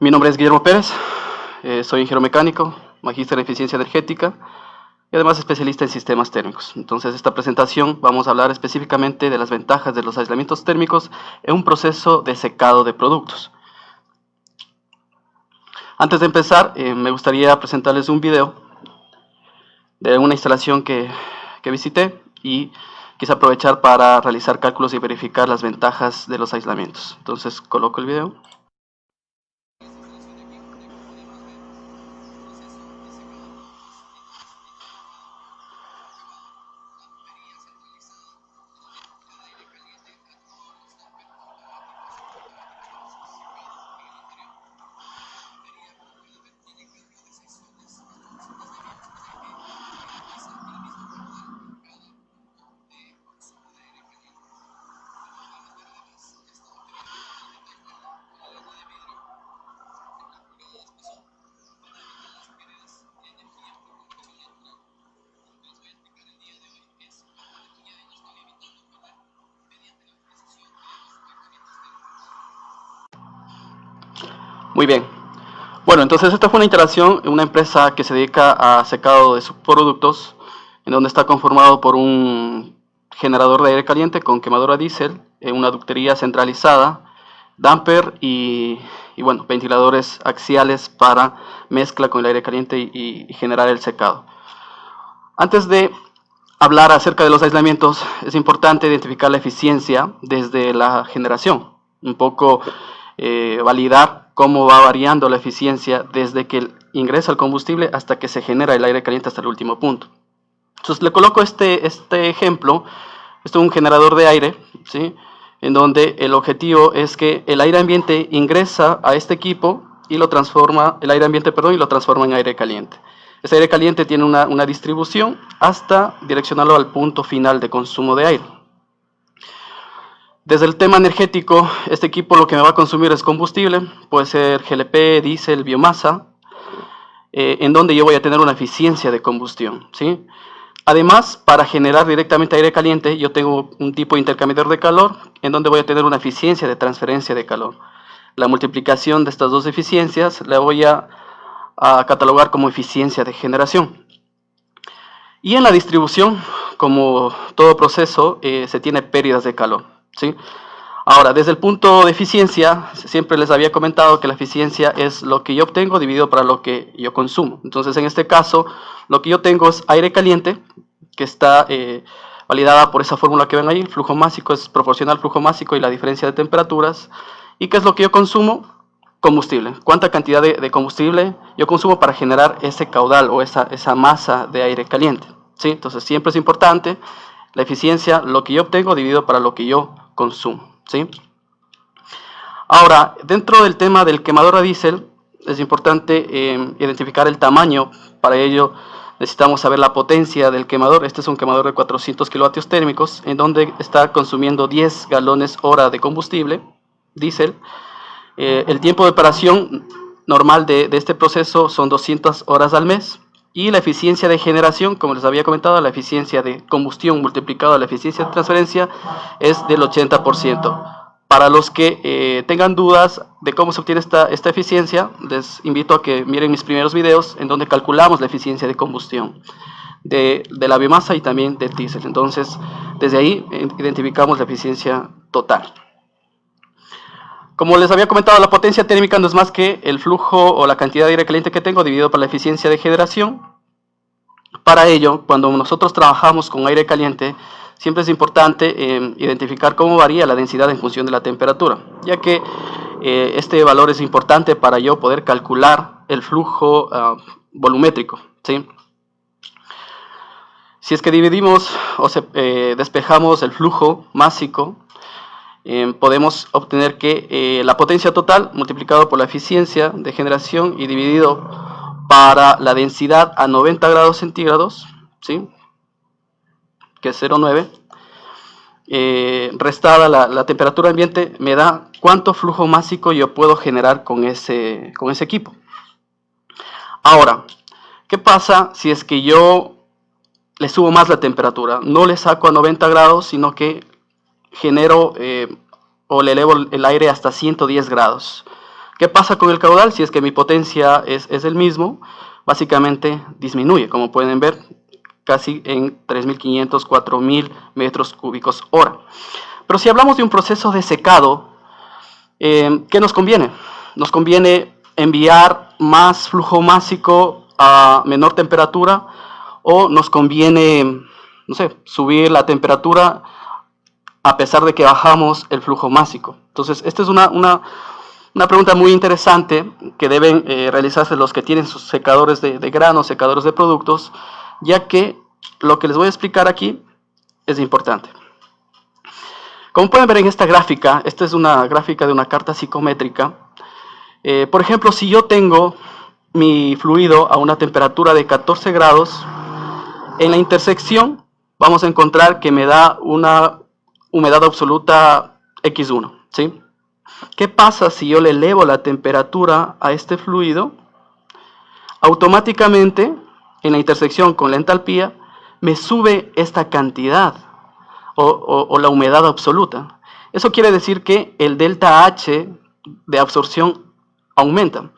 Mi nombre es Guillermo Pérez, soy ingeniero mecánico, magíster en eficiencia energética y además especialista en sistemas térmicos. Entonces, esta presentación vamos a hablar específicamente de las ventajas de los aislamientos térmicos en un proceso de secado de productos. Antes de empezar, me gustaría presentarles un video de una instalación que visité y quise aprovechar para realizar cálculos y verificar las ventajas de los aislamientos. Entonces, coloco el video. Muy bien. Bueno, entonces esta fue una instalación en una empresa que se dedica a secado de subproductos, en donde está conformado por un generador de aire caliente con quemadora diésel, una ductería centralizada, damper y bueno, ventiladores axiales para mezcla con el aire caliente y generar el secado. Antes de hablar acerca de los aislamientos, es importante identificar la eficiencia desde la generación, un poco validar cómo va variando la eficiencia desde que ingresa el combustible hasta que se genera el aire caliente hasta el último punto. Entonces le coloco este ejemplo. Esto es un generador de aire, ¿sí?, en donde el objetivo es que el aire ambiente ingresa a este equipo y lo transforma, el aire ambiente, perdón, y lo transforma en aire caliente. Ese aire caliente tiene una distribución hasta direccionarlo al punto final de consumo de aire. Desde el tema energético, este equipo lo que me va a consumir es combustible, puede ser GLP, diésel, biomasa, en donde yo voy a tener una eficiencia de combustión, ¿sí? Además, para generar directamente aire caliente, yo tengo un tipo de intercambiador de calor, en donde voy a tener una eficiencia de transferencia de calor. La multiplicación de estas dos eficiencias la voy a catalogar como eficiencia de generación. Y en la distribución, como todo proceso, se tiene pérdidas de calor, ¿sí? Ahora, desde el punto de eficiencia, siempre les había comentado que la eficiencia es lo que yo obtengo dividido para lo que yo consumo. Entonces, en este caso, lo que yo tengo es aire caliente, que está validada por esa fórmula que ven ahí. El flujo másico es proporcional al flujo másico y la diferencia de temperaturas. ¿Y qué es lo que yo consumo? Combustible. ¿Cuánta cantidad de combustible yo consumo para generar ese caudal o esa masa de aire caliente? ¿Sí? Entonces, siempre es importante la eficiencia, lo que yo obtengo dividido para lo que yo consumo, ¿sí? Ahora, dentro del tema del quemador a diésel, es importante identificar el tamaño. Para ello necesitamos saber la potencia del quemador. Este es un quemador de 400 kilovatios térmicos, en donde está consumiendo 10 galones hora de combustible, diésel. El tiempo de operación normal de este proceso son 200 horas al mes. Y la eficiencia de generación, como les había comentado, la eficiencia de combustión multiplicada a la eficiencia de transferencia es del 80%. Para los que tengan dudas de cómo se obtiene esta eficiencia, les invito a que miren mis primeros videos en donde calculamos la eficiencia de combustión de la biomasa y también del diésel. Entonces, desde ahí identificamos la eficiencia total. Como les había comentado, la potencia térmica no es más que el flujo o la cantidad de aire caliente que tengo dividido por la eficiencia de generación. Para ello, cuando nosotros trabajamos con aire caliente, siempre es importante identificar cómo varía la densidad en función de la temperatura, ya que este valor es importante para yo poder calcular el flujo volumétrico, ¿sí? Si es que dividimos o despejamos el flujo másico, podemos obtener que la potencia total multiplicado por la eficiencia de generación y dividido para la densidad a 90 grados centígrados, ¿sí?, que es 0,9, restada la temperatura ambiente, me da cuánto flujo másico yo puedo generar con ese equipo. Ahora, ¿qué pasa si es que yo le subo más la temperatura? No le saco a 90 grados, sino que genero o le elevo el aire hasta 110 grados. ¿Qué pasa con el caudal? Si es que mi potencia es el mismo, básicamente disminuye, como pueden ver, casi en 3.500, 4.000 metros cúbicos hora. Pero si hablamos de un proceso de secado, ¿qué nos conviene? Nos conviene enviar más flujo másico a menor temperatura, o nos conviene, no sé, subir la temperatura a pesar de que bajamos el flujo másico. Entonces, esta es una pregunta muy interesante que deben realizarse los que tienen sus secadores de granos, secadores de productos, ya que lo que les voy a explicar aquí es importante. Como pueden ver en esta gráfica, esta es una gráfica de una carta psicométrica. Por ejemplo, si yo tengo mi fluido a una temperatura de 14 grados, en la intersección vamos a encontrar que me da una humedad absoluta X1, ¿sí? ¿Qué pasa si yo le elevo la temperatura a este fluido? Automáticamente, en la intersección con la entalpía, me sube esta cantidad o la humedad absoluta. Eso quiere decir que el delta H de absorción aumenta.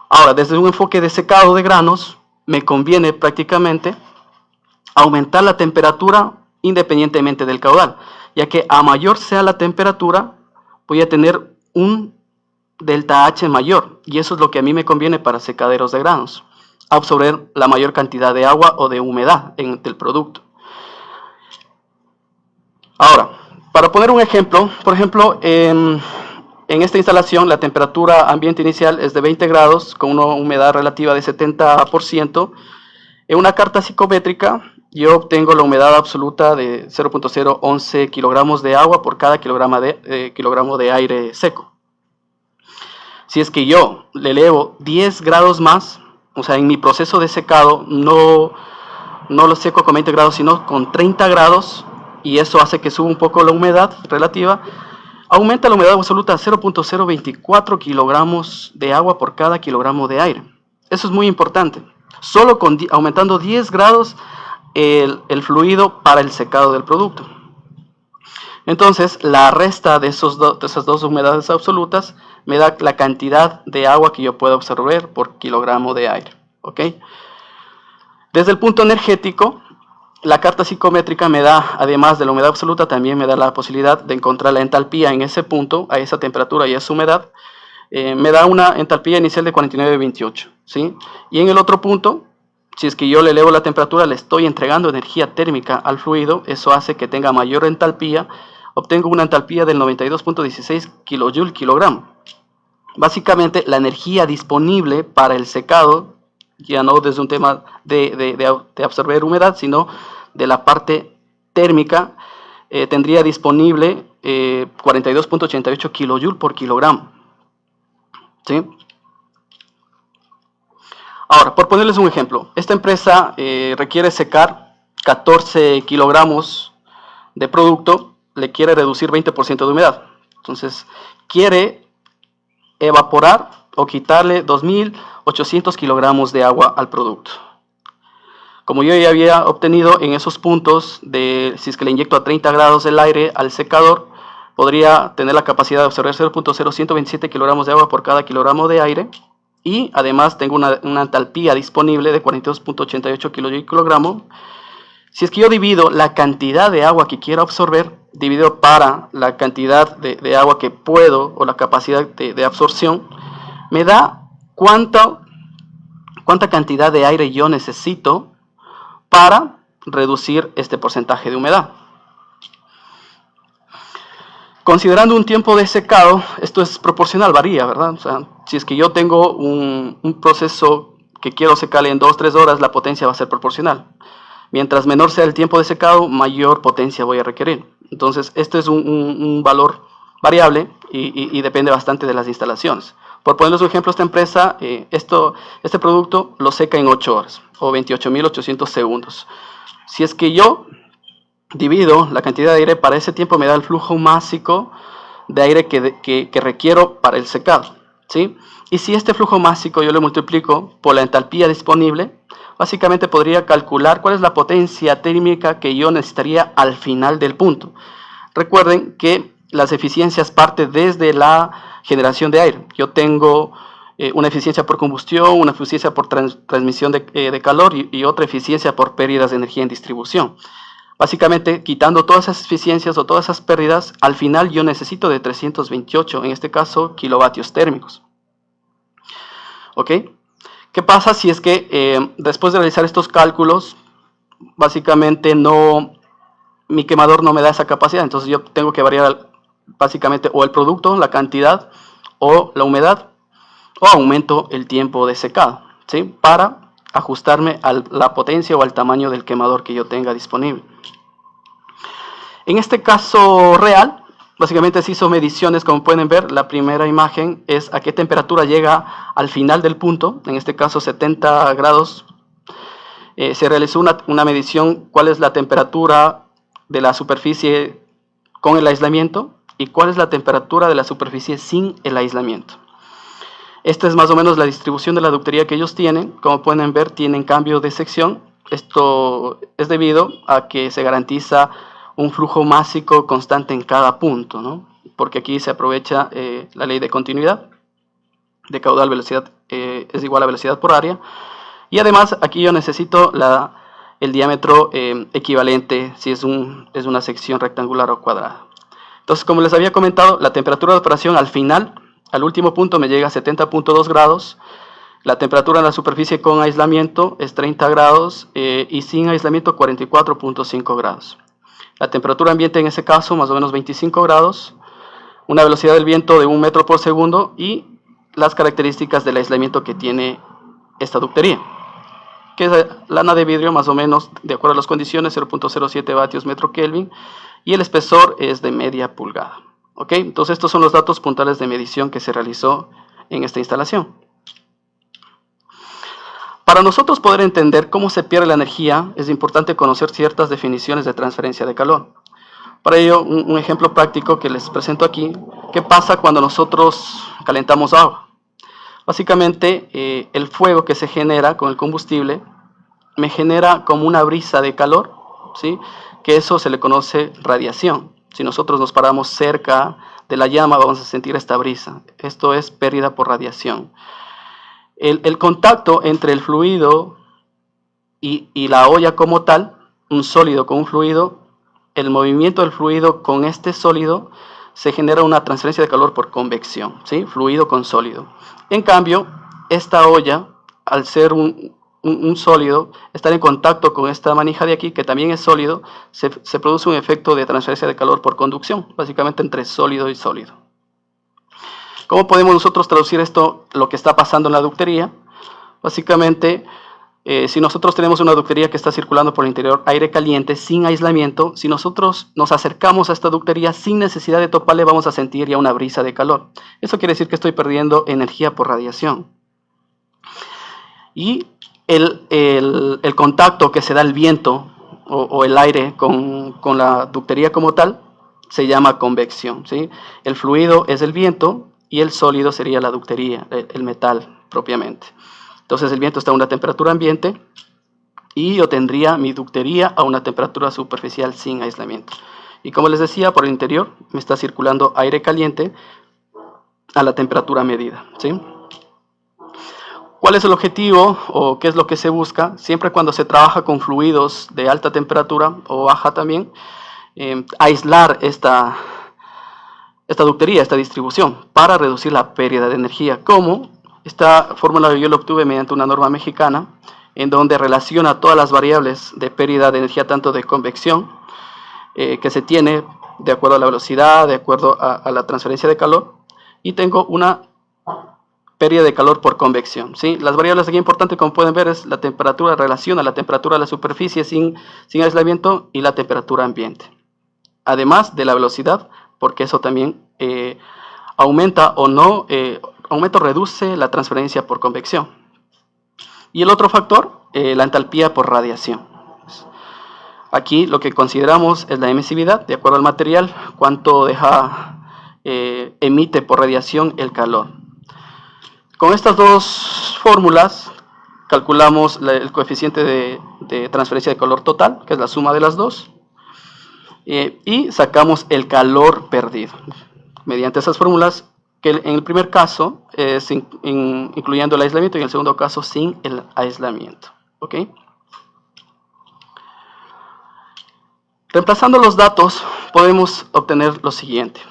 Ahora, desde un enfoque de secado de granos, me conviene prácticamente aumentar la temperatura independientemente del caudal, ya que a mayor sea la temperatura, voy a tener un delta H mayor, y eso es lo que a mí me conviene para secaderos de granos, absorber la mayor cantidad de agua o de humedad en el producto. Ahora, para poner un ejemplo, por ejemplo, en esta instalación la temperatura ambiente inicial es de 20 grados con una humedad relativa de 70%. En una carta psicométrica yo obtengo la humedad absoluta de 0.011 kilogramos de agua por cada kilogramo de aire seco. Si es que yo le elevo 10 grados más, o sea, en mi proceso de secado no lo seco con 20 grados, sino con 30 grados, y eso hace que suba un poco la humedad relativa, aumenta la humedad absoluta a 0.024 kilogramos de agua por cada kilogramo de aire. Eso es muy importante. Solo aumentando 10 grados el fluido para el secado del producto. Entonces, la resta de esas dos humedades absolutas me da la cantidad de agua que yo puedo absorber por kilogramo de aire. ¿Ok? Desde el punto energético, la carta psicométrica me da, además de la humedad absoluta, también me da la posibilidad de encontrar la entalpía en ese punto, a esa temperatura y a esa humedad. Me da una entalpía inicial de 49.28, ¿sí? Y en el otro punto, si es que yo le elevo la temperatura, le estoy entregando energía térmica al fluido, eso hace que tenga mayor entalpía, obtengo una entalpía del 92.16 kJ kilogramo. Básicamente, la energía disponible para el secado, ya no desde un tema de absorber humedad, sino de la parte térmica, tendría disponible 42.88 kJ por kilogramo. ¿Sí? Ahora, por ponerles un ejemplo, esta empresa requiere secar 14 kilogramos de producto, le quiere reducir 20% de humedad. Entonces, quiere evaporar o quitarle 2.800 kilogramos de agua al producto. Como yo ya había obtenido en esos puntos, si es que le inyecto a 30 grados el aire al secador, podría tener la capacidad de absorber 0.0127 kilogramos de agua por cada kilogramo de aire, y además tengo una entalpía disponible de 42.88 kilogramos. Si es que yo divido la cantidad de agua que quiero absorber, divido para la cantidad de agua que puedo, o la capacidad de absorción, me da cuánta cantidad de aire yo necesito para reducir este porcentaje de humedad. Considerando un tiempo de secado, esto es proporcional, varía, ¿verdad? O sea, si es que yo tengo un proceso que quiero secarle en 2-3 horas, la potencia va a ser proporcional. Mientras menor sea el tiempo de secado, mayor potencia voy a requerir. Entonces, este es un valor variable y depende bastante de las instalaciones. Por ponerles un ejemplo, esta empresa, este producto lo seca en 8 horas o 28.800 segundos. Si es que yo divido la cantidad de aire para ese tiempo, me da el flujo másico de aire que requiero para el secado, ¿sí? Y si este flujo másico yo lo multiplico por la entalpía disponible, básicamente podría calcular cuál es la potencia térmica que yo necesitaría al final del punto. Recuerden que las eficiencias parten desde la generación de aire. Yo tengo una eficiencia por combustión, una eficiencia por transmisión de calor y otra eficiencia por pérdidas de energía en distribución. Básicamente, quitando todas esas eficiencias o todas esas pérdidas, al final yo necesito de 328, en este caso, kilovatios térmicos. ¿Ok? ¿Qué pasa si es que después de realizar estos cálculos, básicamente mi quemador no me da esa capacidad? Entonces yo tengo que variar básicamente o el producto, la cantidad, o la humedad, o aumento el tiempo de secado, ¿sí? Para ajustarme a la potencia o al tamaño del quemador que yo tenga disponible. En este caso real, básicamente se hizo mediciones, como pueden ver. La primera imagen es a qué temperatura llega al final del punto, en este caso 70 grados. Se realizó una medición, cuál es la temperatura de la superficie con el aislamiento y cuál es la temperatura de la superficie sin el aislamiento. Esta es más o menos la distribución de la ductería que ellos tienen. Como pueden ver, tienen cambio de sección. Esto es debido a que se garantiza un flujo másico constante en cada punto, ¿no? Porque aquí se aprovecha la ley de continuidad, de caudal velocidad es igual a velocidad por área. Y además aquí yo necesito el diámetro equivalente si es una sección rectangular o cuadrada. Entonces, como les había comentado, la temperatura de operación al final, al último punto, me llega a 70.2 grados. La temperatura en la superficie con aislamiento es 30 grados y sin aislamiento 44.5 grados. La temperatura ambiente en ese caso, más o menos 25 grados. Una velocidad del viento de 1 metro por segundo y las características del aislamiento que tiene esta ductería, que es lana de vidrio, más o menos, de acuerdo a las condiciones, 0.07 vatios metro Kelvin, y el espesor es de media pulgada. ¿Ok? Entonces estos son los datos puntuales de medición que se realizó en esta instalación. Para nosotros poder entender cómo se pierde la energía, es importante conocer ciertas definiciones de transferencia de calor. Para ello, un ejemplo práctico que les presento aquí. ¿Qué pasa cuando nosotros calentamos agua? Básicamente, el fuego que se genera con el combustible me genera como una brisa de calor, ¿sí? Que eso se le conoce radiación. Si nosotros nos paramos cerca de la llama, vamos a sentir esta brisa. Esto es pérdida por radiación. El contacto entre el fluido y la olla como tal, un sólido con un fluido, el movimiento del fluido con este sólido, se genera una transferencia de calor por convección, ¿sí? Fluido con sólido. En cambio, esta olla, al ser un sólido, estar en contacto con esta manija de aquí, que también es sólido, se produce un efecto de transferencia de calor por conducción, básicamente entre sólido y sólido. ¿Cómo podemos nosotros traducir esto, lo que está pasando en la ductería? Básicamente, si nosotros tenemos una ductería que está circulando por el interior, aire caliente, sin aislamiento, si nosotros nos acercamos a esta ductería sin necesidad de toparle, vamos a sentir ya una brisa de calor. Eso quiere decir que estoy perdiendo energía por radiación. Y el contacto que se da el viento o el aire con la ductería como tal se llama convección, ¿sí? El fluido es el viento y el sólido sería la ductería, el metal propiamente. Entonces el viento está a una temperatura ambiente y yo tendría mi ductería a una temperatura superficial sin aislamiento. Y como les decía, por el interior me está circulando aire caliente a la temperatura medida, ¿sí? ¿Cuál es el objetivo o qué es lo que se busca? Siempre cuando se trabaja con fluidos de alta temperatura o baja también, aislar esta ductería, esta distribución, para reducir la pérdida de energía. ¿Cómo? Esta fórmula yo la obtuve mediante una norma mexicana, en donde relaciona todas las variables de pérdida de energía, tanto de convección, que se tiene de acuerdo a la velocidad, de acuerdo a la transferencia de calor, y tengo una pérdida de calor por convección, ¿sí? Las variables aquí importantes, como pueden ver, es la temperatura, relaciona la temperatura de la superficie sin aislamiento y la temperatura ambiente. Además de la velocidad, porque eso también aumenta o no, aumenta o reduce la transferencia por convección. Y el otro factor, la entalpía por radiación. Aquí lo que consideramos es la emisividad, de acuerdo al material, cuánto emite por radiación el calor. Con estas dos fórmulas calculamos el coeficiente de transferencia de calor total, que es la suma de las dos, y sacamos el calor perdido. Mediante esas fórmulas que en el primer caso incluyendo el aislamiento y en el segundo caso sin el aislamiento. ¿Ok? Reemplazando los datos podemos obtener lo siguiente.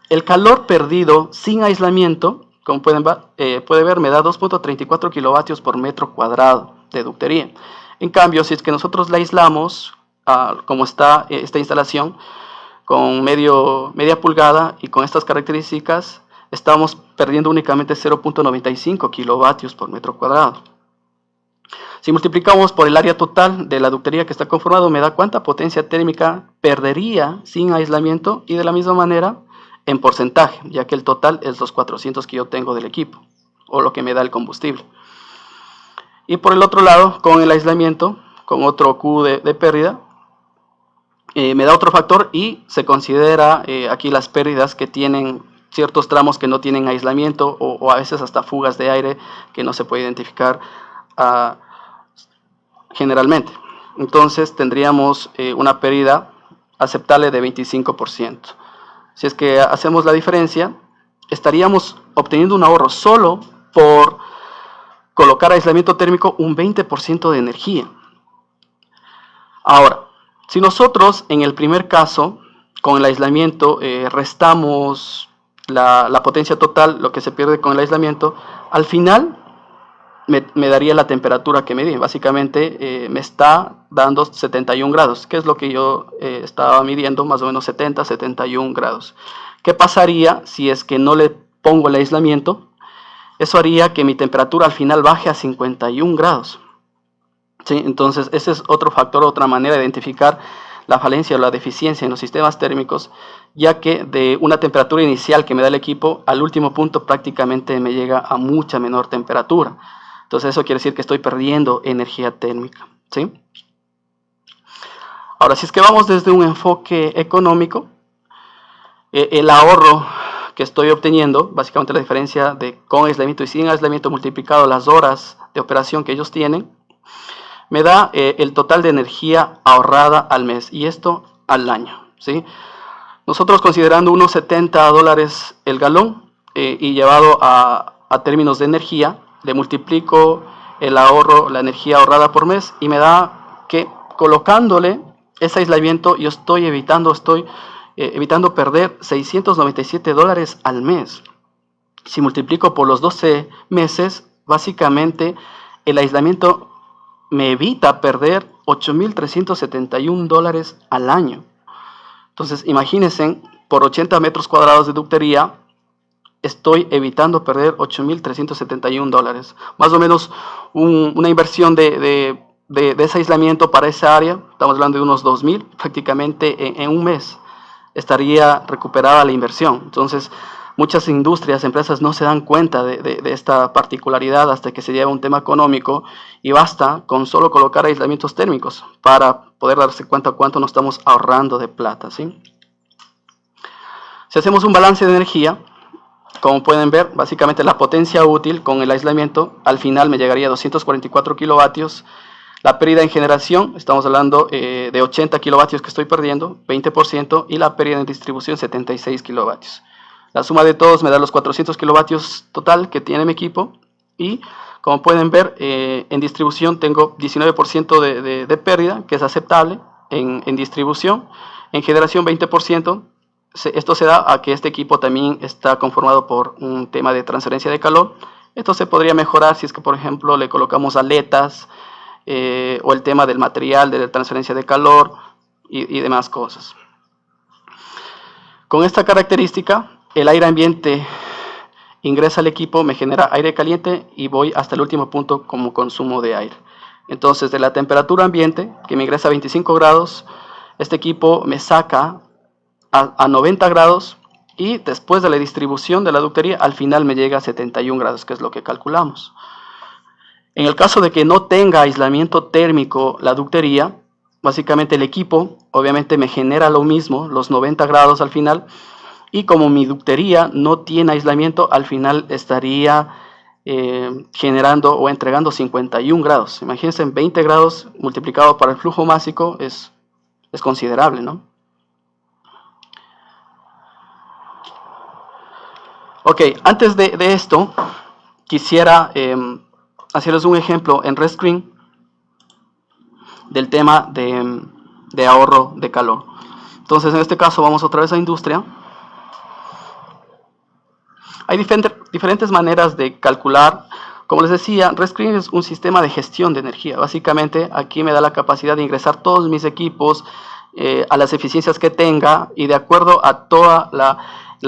El calor perdido sin aislamiento, como puede ver, me da 2.34 kilovatios por metro cuadrado de ductería. En cambio, si es que nosotros la aislamos, como está esta instalación, con media pulgada y con estas características, estamos perdiendo únicamente 0.95 kilovatios por metro cuadrado. Si multiplicamos por el área total de la ductería que está conformado, me da cuánta potencia térmica perdería sin aislamiento, y de la misma manera en porcentaje, ya que el total es los 400 que yo tengo del equipo, o lo que me da el combustible. Y por el otro lado, con el aislamiento, con otro Q de pérdida, me da otro factor y se considera aquí las pérdidas que tienen ciertos tramos que no tienen aislamiento, o a veces hasta fugas de aire que no se puede identificar generalmente. Entonces tendríamos una pérdida aceptable de 25%. Si es que hacemos la diferencia, estaríamos obteniendo un ahorro solo por colocar aislamiento térmico un 20% de energía. Ahora, si nosotros en el primer caso, con el aislamiento, restamos la potencia total, lo que se pierde con el aislamiento, al final me daría la temperatura que medí. Básicamente me está dando 71 grados, que es lo que yo estaba midiendo, más o menos 71 grados. ¿Qué pasaría si es que no le pongo el aislamiento? Eso haría que mi temperatura al final baje a 51 grados. ¿Sí? Entonces ese es otro factor, otra manera de identificar la falencia o la deficiencia en los sistemas térmicos, ya que de una temperatura inicial que me da el equipo, al último punto prácticamente me llega a mucha menor temperatura. Entonces eso quiere decir que estoy perdiendo energía térmica, ¿sí? Ahora, si es que vamos desde un enfoque económico, el ahorro que estoy obteniendo, básicamente la diferencia de con aislamiento y sin aislamiento multiplicado las horas de operación que ellos tienen, me da el total de energía ahorrada al mes, y esto al año, ¿sí? Nosotros, considerando unos $70 el galón y llevado a términos de energía, le multiplico el ahorro, la energía ahorrada por mes, y me da que colocándole ese aislamiento yo estoy evitando perder $697 al mes. Si multiplico por los 12 meses, básicamente el aislamiento me evita perder $8.371 al año. Entonces imagínense, por 80 metros cuadrados de ductería, estoy evitando perder $8.371. Más o menos una inversión de ese aislamiento para esa área, estamos hablando de unos $2.000, prácticamente en un mes estaría recuperada la inversión. Entonces muchas industrias, empresas no se dan cuenta de esta particularidad hasta que se lleva un tema económico, y basta con solo colocar aislamientos térmicos para poder darse cuenta cuánto nos estamos ahorrando de plata, ¿sí? Si hacemos un balance de energía, como pueden ver, básicamente la potencia útil con el aislamiento al final me llegaría a 244 kilovatios. La pérdida en generación, estamos hablando de 80 kilovatios que estoy perdiendo, 20%, y la pérdida en distribución 76 kilovatios. La suma de todos me da los 400 kilovatios total que tiene mi equipo, y como pueden ver, en distribución tengo 19% de pérdida, que es aceptable en distribución. En generación 20%. Esto se da a que este equipo también está conformado por un tema de transferencia de calor. Esto se podría mejorar si es que, por ejemplo, le colocamos aletas o el tema del material de la transferencia de calor y demás cosas. Con esta característica, el aire ambiente ingresa al equipo, me genera aire caliente y voy hasta el último punto como consumo de aire. Entonces, de la temperatura ambiente, que me ingresa a 25 grados, este equipo me saca a 90 grados, y después de la distribución de la ductería al final me llega a 71 grados, que es lo que calculamos. En el caso de que no tenga aislamiento térmico la ductería, básicamente el equipo obviamente me genera lo mismo, los 90 grados al final, y como mi ductería no tiene aislamiento, al final estaría generando o entregando 51 grados. Imagínense, 20 grados multiplicado por el flujo másico es considerable, ¿no? Ok, antes de esto, quisiera hacerles un ejemplo en RedScreen del tema de ahorro de calor. Entonces, en este caso, vamos otra vez a industria. Hay diferentes maneras de calcular. Como les decía, RedScreen es un sistema de gestión de energía. Básicamente, aquí me da la capacidad de ingresar todos mis equipos a las eficiencias que tenga, y de acuerdo a toda la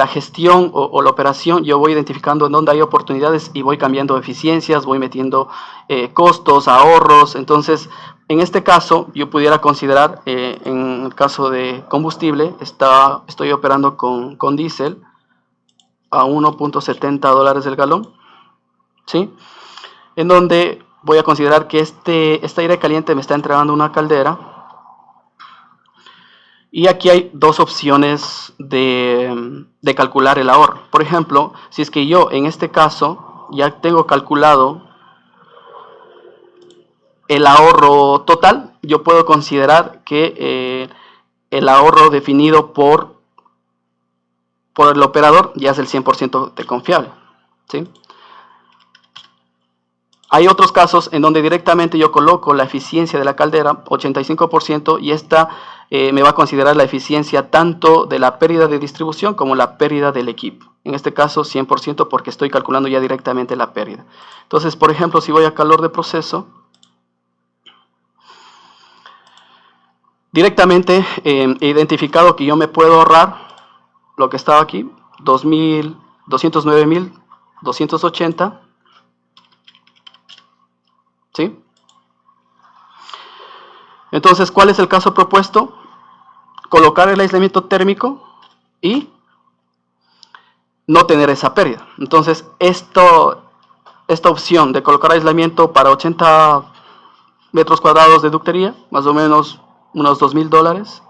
gestión o la operación, yo voy identificando en dónde hay oportunidades y voy cambiando eficiencias, voy metiendo costos, ahorros. Entonces, en este caso, yo pudiera considerar, en el caso de combustible, estoy operando con diésel a 1.70 dólares el galón, ¿sí? En donde voy a considerar que este aire caliente me está entregando una caldera. Y aquí hay dos opciones de calcular el ahorro. Por ejemplo, si es que yo en este caso ya tengo calculado el ahorro total, yo puedo considerar que el ahorro definido por el operador ya es el 100% de confiable, ¿sí? Hay otros casos en donde directamente yo coloco la eficiencia de la caldera, 85%, y esta me va a considerar la eficiencia tanto de la pérdida de distribución como la pérdida del equipo. En este caso 100%, porque estoy calculando ya directamente la pérdida. Entonces, por ejemplo, si voy a calor de proceso, directamente he identificado que yo me puedo ahorrar lo que estaba aquí, 209.280, ¿sí? Entonces, ¿cuál es el caso propuesto? Colocar el aislamiento térmico y no tener esa pérdida. Entonces, esta opción de colocar aislamiento para 80 metros cuadrados de ductería, más o menos unos $2,000,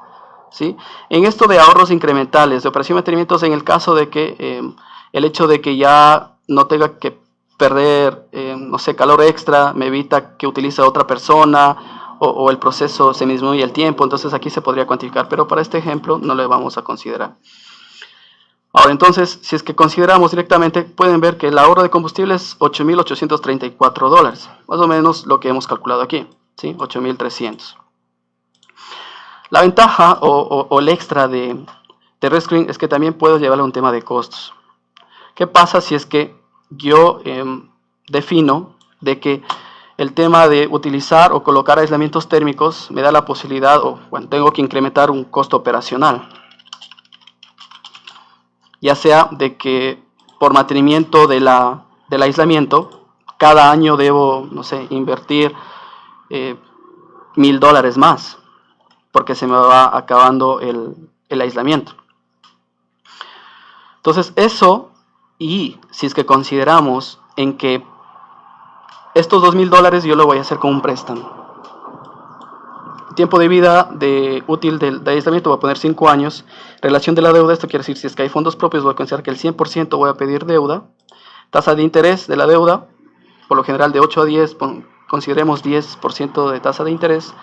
¿sí? En esto de ahorros incrementales, de operación y mantenimientos, en el caso de que el hecho de que ya no tenga que perder, no sé, calor extra, me evita que utilice a otra persona, o el proceso se disminuye el tiempo. Entonces aquí se podría cuantificar, pero para este ejemplo no le vamos a considerar. Ahora, entonces, si es que consideramos directamente, pueden ver que el ahorro de combustible es $8,834, más o menos lo que hemos calculado aquí, ¿sí? 8,300. La ventaja o el extra de RedScreen es que también puedo llevarle un tema de costos. ¿Qué pasa si es que yo defino de que el tema de utilizar o colocar aislamientos térmicos me da la posibilidad, o bueno, tengo que incrementar un costo operacional? Ya sea de que por mantenimiento del aislamiento, cada año debo, no sé, invertir $1,000 más, porque se me va acabando el aislamiento. Entonces eso, y si es que consideramos en que estos $2,000 yo lo voy a hacer con un préstamo. Tiempo de vida útil de aislamiento voy a poner 5 años. Relación de la deuda, esto quiere decir, si es que hay fondos propios, voy a considerar que el 100% voy a pedir deuda. Tasa de interés de la deuda, por lo general de 8 a 10, consideremos 10% de tasa de interés.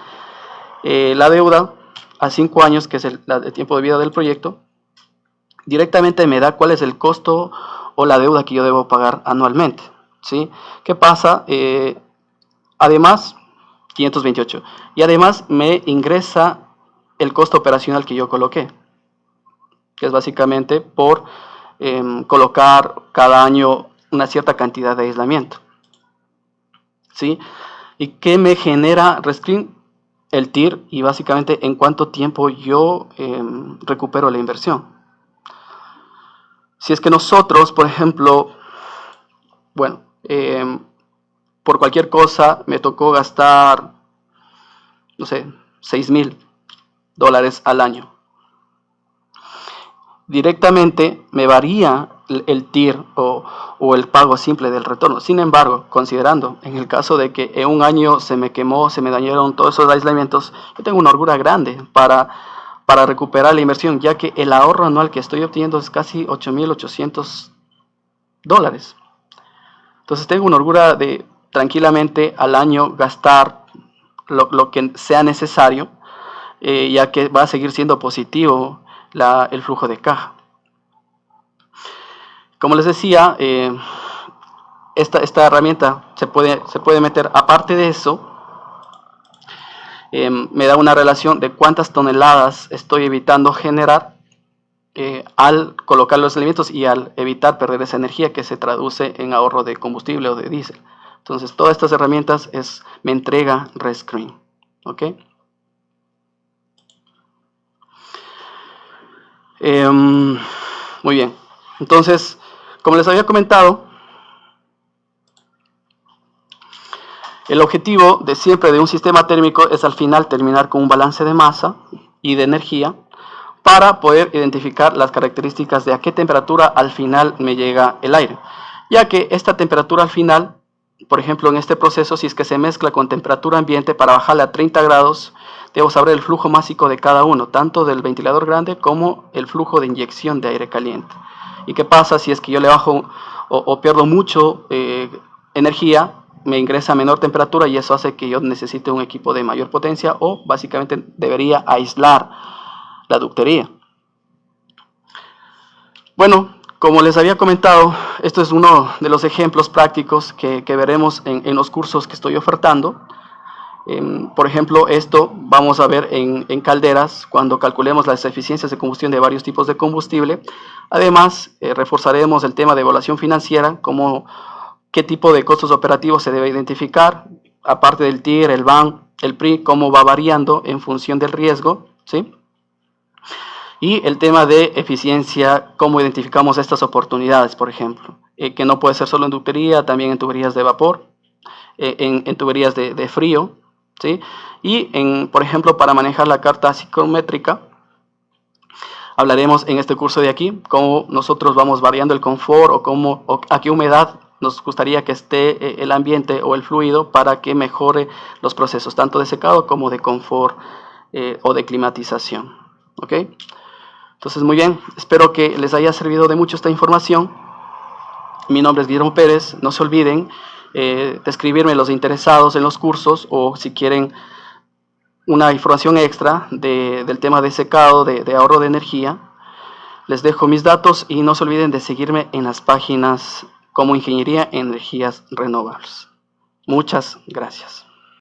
La deuda a 5 años, que es el tiempo de vida del proyecto, directamente me da cuál es el costo o la deuda que yo debo pagar anualmente, ¿sí? ¿Qué pasa? Además, 528. Y además me ingresa el costo operacional que yo coloqué, que es básicamente por colocar cada año una cierta cantidad de aislamiento, ¿sí? ¿Y qué me genera RedScreen? El TIR, y básicamente en cuánto tiempo yo recupero la inversión. Si es que nosotros, por ejemplo, bueno, por cualquier cosa me tocó gastar, no sé, $6,000 al año, directamente me varía el TIR o el pago simple del retorno. Sin embargo, considerando en el caso de que en un año se me quemó, se me dañaron todos esos aislamientos, yo tengo una holgura grande para recuperar la inversión, ya que el ahorro anual que estoy obteniendo es casi $8,800. Entonces tengo una holgura de tranquilamente al año gastar lo que sea necesario, ya que va a seguir siendo positivo el flujo de caja. Como les decía, esta herramienta se puede meter. Aparte de eso, me da una relación de cuántas toneladas estoy evitando generar al colocar los elementos y al evitar perder esa energía que se traduce en ahorro de combustible o de diésel. Entonces, todas estas herramientas me entrega Rescreen. ¿Ok? Muy bien. Entonces, como les había comentado, el objetivo de siempre de un sistema térmico es al final terminar con un balance de masa y de energía para poder identificar las características de a qué temperatura al final me llega el aire. Ya que esta temperatura al final, por ejemplo en este proceso, si es que se mezcla con temperatura ambiente, para bajarle a 30 grados, debo saber el flujo másico de cada uno, tanto del ventilador grande como el flujo de inyección de aire caliente. ¿Y qué pasa si es que yo le bajo o pierdo mucho energía? Me ingresa a menor temperatura y eso hace que yo necesite un equipo de mayor potencia o básicamente debería aislar la ductería. Bueno, como les había comentado, esto es uno de los ejemplos prácticos que veremos en los cursos que estoy ofertando. Por ejemplo, esto vamos a ver en calderas cuando calculemos las eficiencias de combustión de varios tipos de combustible. Además, reforzaremos el tema de evaluación financiera, como qué tipo de costos operativos se debe identificar, aparte del TIR, el BAN, el PRI, cómo va variando en función del riesgo, ¿sí? Y el tema de eficiencia, cómo identificamos estas oportunidades, por ejemplo, que no puede ser solo en ductería, también en tuberías de vapor, en tuberías de frío, ¿sí? Y, por ejemplo, para manejar la carta psicométrica, hablaremos en este curso de aquí cómo nosotros vamos variando el confort o a qué humedad nos gustaría que esté el ambiente o el fluido para que mejore los procesos, tanto de secado como de confort o de climatización. ¿Ok? Entonces, muy bien, espero que les haya servido de mucho esta información. Mi nombre es Guillermo Pérez. No se olviden de escribirme los interesados en los cursos o si quieren una información extra del tema de secado, de ahorro de energía. Les dejo mis datos y no se olviden de seguirme en las páginas como Ingeniería en Energías Renovables. Muchas gracias.